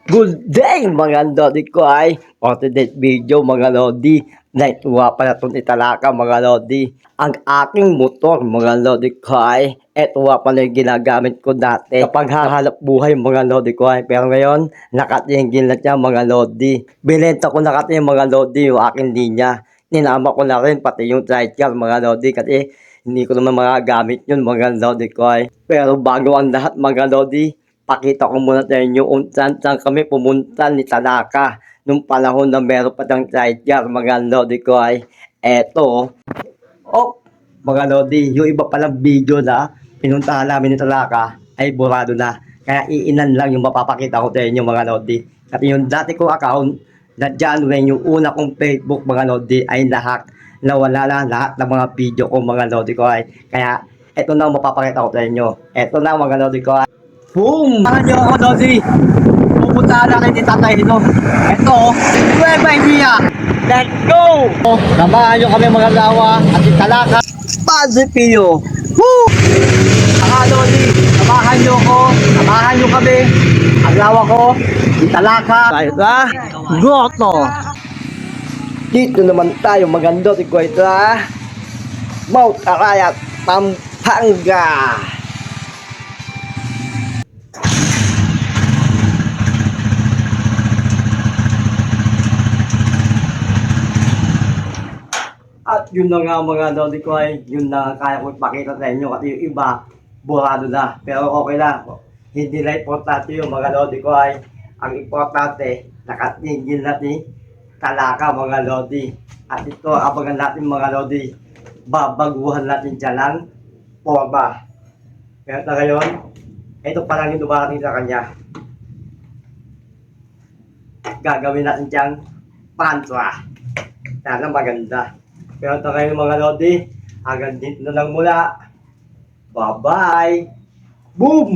Good day mga lodi ko ay for today's video mga lodi. Naituwa pala itong italaka mga lodi. Ang aking motor mga lodi ko ay eto pala yung ginagamit ko dati kapag hahanap buhay mga lodi ko ay. Pero ngayon nakatingin na siya mga lodi. Binenta ko na kasi mga lodi yung aking linya. Ninama ko na rin pati yung sidecar mga lodi kasi hindi ko naman magagamit yun mga lodi ko ay. Pero bago ang lahat mga lodi, pakita ko muna sa inyo kung saan kami pumunta ni Tanaka nung panahon na meron pa siyang sidecar mga lodi ko ay eto. Oh, mga lodi, yung iba palang video na pinuntahan namin ni Tanaka ay burado na. Kaya iinan lang yung mapapakita ko sa inyo mga lodi. Kasi yung dati kong account na dyan rin yung una kong Facebook mga lodi ay lahat nawala na lahat ng mga video ko mga lodi ko ay. Kaya eto na ang mapapakita ko sa inyo. Eto na mga lodi ko ay. Boom! Samahan niyo ako, Dodi. Pupunta na rin ni Tatay Hino. Ito, Nueva Ecija. Let's go! Samahan niyo kami mga lawa at italaka. Pasipio. Woo! Saka, Dodi, samahan niyo ko. Samahan niyo kami. Ang lawa ko, italaka. Tayo na. Goto. Dito naman tayo maganda si Kuwaita. Mount Arayat, Pampanga. At yun na nga mga lodi ko ay yun na kaya ko ipakita sa inyo kasi yung iba burado na. Pero okay lang. Hindi na importante yung mga lodi ko ay ang importante nakatingin natin talaka mga lodi. At ito abangan natin mga lodi. Babaguhan natin dyan ng forma. Pero na ngayon, ito pa lang yung dumarating sa kanya. Gagawin natin dyan pantra. Sana maganda. Pero ito kayo mga lodi, hanggang dito na lang mula. Bye-bye! Boom!